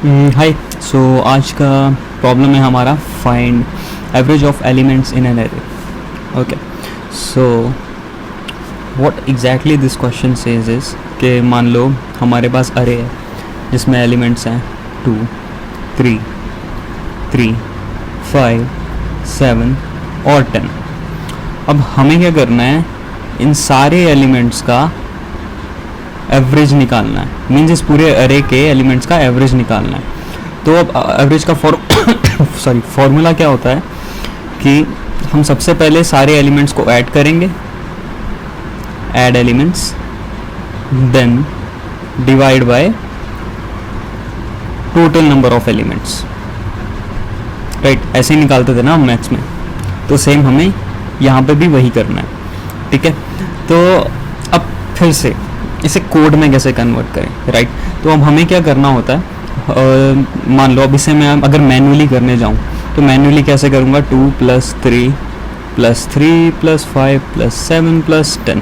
हाय। सो आज का प्रॉब्लम है हमारा find average of elements in an array. Okay, so what exactly this question says is कि मान लो हमारे पास अरे है जिसमें एलिमेंट्स हैं 2, 3, 3, 5, 7 और 10। अब हमें क्या करना है, इन सारे एलिमेंट्स का एवरेज निकालना है। मीन्स इस पूरे अरे के एलिमेंट्स का एवरेज निकालना है। तो अब एवरेज का फॉर्मूला क्या होता है कि हम सबसे पहले सारे एलिमेंट्स को ऐड करेंगे, add elements, then divide by total number of elements. Right, ऐसे ही निकालते थे ना हम मैथ्स में, तो सेम हमें यहाँ पे भी वही करना है। ठीक है, तो अब फिर से इसे कोड में कैसे कन्वर्ट करें। राइट, तो अब हमें क्या करना होता है, मान लो अब इसे मैं अगर मैन्युअली करने जाऊँ तो मैन्युअली कैसे करूँगा, 2 + 3 + 3 + 5 + 7 + 10।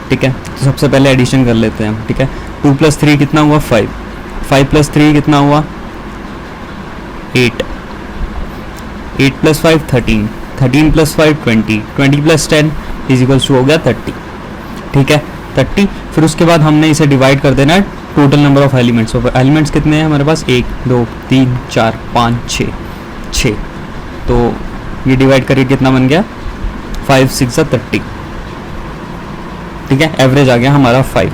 ठीक है, तो सबसे पहले एडिशन कर लेते हैं हम। ठीक है, 2 + 3 कितना हुआ, 5, 5 + 3 कितना हुआ, 8, 8 + 5 13, 13 + 5 20, 20 + 10 = हो गया 30। ठीक है, 30। फिर उसके बाद हमने इसे डिवाइड कर देना है total number of elements. Elements कितने हैं हमारे पास, 1, 2, 3, 4, 5, 6। तो ये डिवाइड करके कितना बन गया, 5, 6 30। ठीक है, एवरेज आ गया हमारा 5।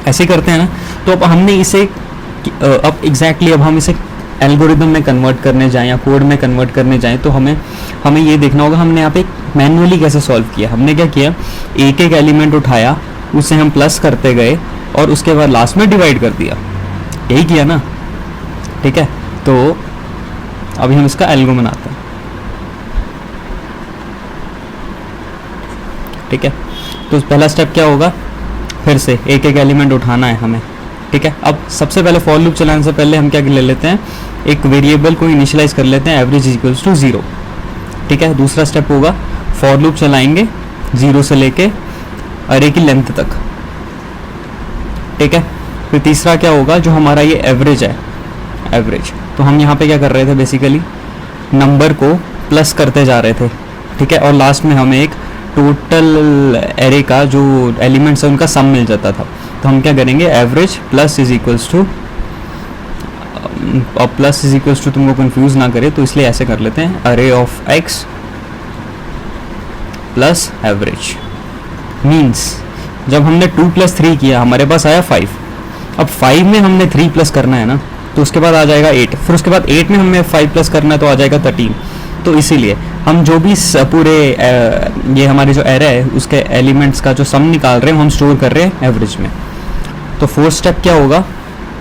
ऐसे करते हैं ना। तो अब हमने इसे अब एग्जैक्टली अब हम इसे एल्गोरिदम में कन्वर्ट करने जाएं या कोड में कन्वर्ट करने जाएं तो हमें ये देखना होगा हमने यहाँ पे मैन्युअली कैसे सॉल्व किया। हमने क्या किया, एक एक एलिमेंट उठाया, उसे हम प्लस करते गए और उसके बाद लास्ट में डिवाइड कर दिया। यही किया ना। ठीक है, तो अभी हम इसका एल्गो बनाते हैं। ठीक है, तो पहला स्टेप क्या होगा, फिर से एक एक एलिमेंट उठाना है हमें। ठीक है, अब सबसे पहले फॉर लूप चलाने से पहले हम क्या ले लेते हैं, एक वेरिएबल को इनिशियलाइज कर लेते हैं, एवरेज = 0। ठीक है, दूसरा स्टेप होगा फॉर लूप चलाएंगे 0 से लेके अरे की लेंथ तक। ठीक है, फिर तीसरा क्या होगा, जो हमारा ये एवरेज है, एवरेज, तो हम यहाँ पे क्या कर रहे थे, बेसिकली नंबर को प्लस करते जा रहे थे। ठीक है, और लास्ट में हमें एक टोटल एरे का जो एलिमेंट्स है उनका सम मिल जाता था। तो हम क्या करेंगे, एवरेज प्लस = तुमको कंफ्यूज ना करे तो इसलिए ऐसे कर लेते हैं, अरे of x plus average. Means जब हमने 2 + 3 किया हमारे पास आया 5। अब 5 में हमने 3 प्लस करना है ना, तो उसके बाद आ जाएगा 8। फिर उसके बाद 8 में हमें 5 प्लस करना है तो आ जाएगा 13। तो इसीलिए हम जो भी पूरे ये हमारे जो एरे है उसके एलिमेंट्स का जो सम निकाल रहे हैं हम स्टोर कर रहे हैं एवरेज में। तो फोर्थ स्टेप क्या होगा,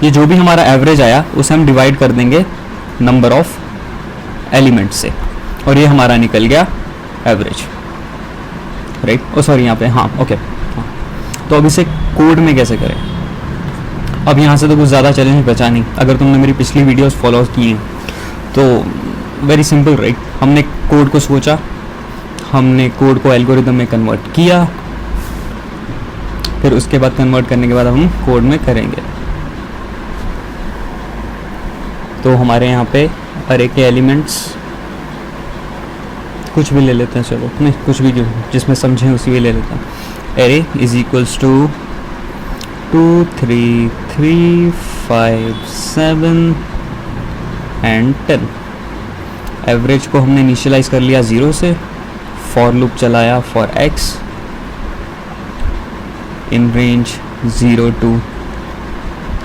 ये जो भी हमारा एवरेज आया उसे हम डिवाइड कर देंगे नंबर ऑफ एलिमेंट्स से, और ये हमारा निकल गया एवरेज। राइट, ओ सॉरी यहाँ पे, हाँ ओके, हाँ। तो अब इसे कोड में कैसे करें। अब यहाँ से तो कुछ ज़्यादा चैलेंज बचा नहीं। अगर तुमने मेरी पिछली वीडियोस फॉलो की हैं तो वेरी सिंपल। राइट, हमने कोड को सोचा, हमने कोड को एल्गोरिदम में कन्वर्ट किया, फिर उसके बाद कन्वर्ट करने के बाद हम कोड में करेंगे। तो हमारे यहाँ पे अरे के एलिमेंट्स कुछ भी ले लेते हैं, चलो नहीं कुछ भी जिसमें समझें उसी भी ले लेते हैं। Array = 2, 3, 3, 5, 7 and 10। एवरेज को हमने इनिशियलाइज कर लिया 0 से, फॉर लूप चलाया for x in range 0 to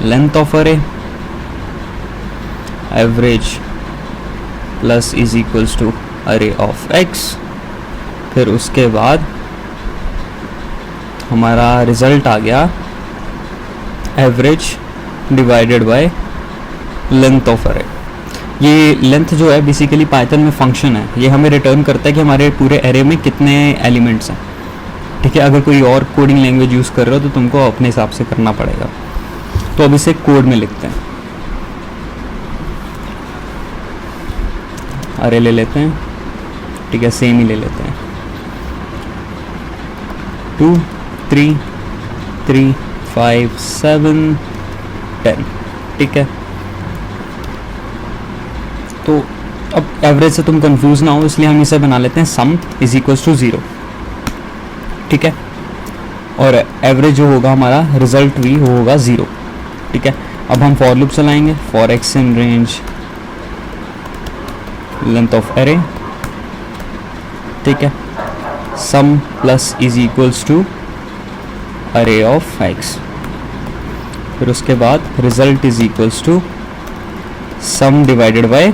length of अरे, एवरेज प्लस = अरे ऑफ x। फिर उसके बाद हमारा रिजल्ट आ गया average divided by length of अरे। ये लेंथ जो है बेसिकली पाइथन में फंक्शन है, ये हमें रिटर्न करता है कि हमारे पूरे एरे में कितने एलिमेंट्स हैं। ठीक है, अगर कोई और कोडिंग लैंग्वेज यूज़ कर रहे हो तो तुमको अपने हिसाब से करना पड़ेगा। तो अब इसे कोड में लिखते हैं। अरे ले लेते हैं, ठीक है, सेम ही ले लेते हैं, 2, 3, 3, 5, 7, 10। ठीक है, तो अब एवरेज से तुम कंफ्यूज ना हो, इसलिए हम इसे बना लेते हैं सम इज इक्वल्स टू 0, ठीक है। और एवरेज जो होगा हमारा रिजल्ट भी वो होगा 0, ठीक है। अब हम फॉर लूप चलाएंगे, for x in range length of array, ठीक है, sum plus is equals to array of x, फिर उसके बाद result is equals to sum divided by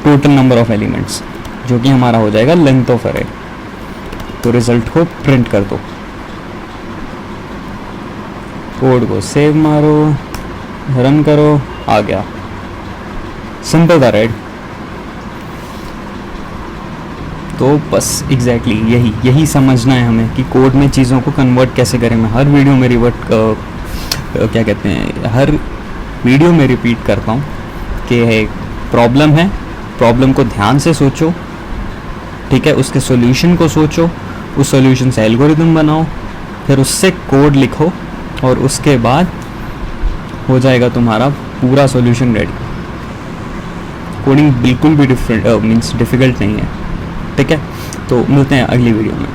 total number of elements, जो कि हमारा हो जाएगा लेंथ ऑफ अरे। तो रिजल्ट को प्रिंट कर दो, कोड को सेव मारो, रन करो, आ गया। सिंपल था, राइट। तो बस एग्जैक्टली यही समझना है हमें कि कोड में चीज़ों को कन्वर्ट कैसे करें। मैं हर वीडियो में क्या कहते हैं, हर वीडियो में रिपीट करता हूँ कि प्रॉब्लम है, प्रॉब्लम को ध्यान से सोचो, ठीक है, उसके सॉल्यूशन को सोचो, उस सॉल्यूशन से एल्गोरिदम बनाओ, फिर उससे कोड लिखो और उसके बाद हो जाएगा तुम्हारा पूरा सॉल्यूशन रेडी। कोडिंग बिल्कुल भी डिफिकल्ट नहीं है, ठीक है। तो मिलते हैं अगली वीडियो में।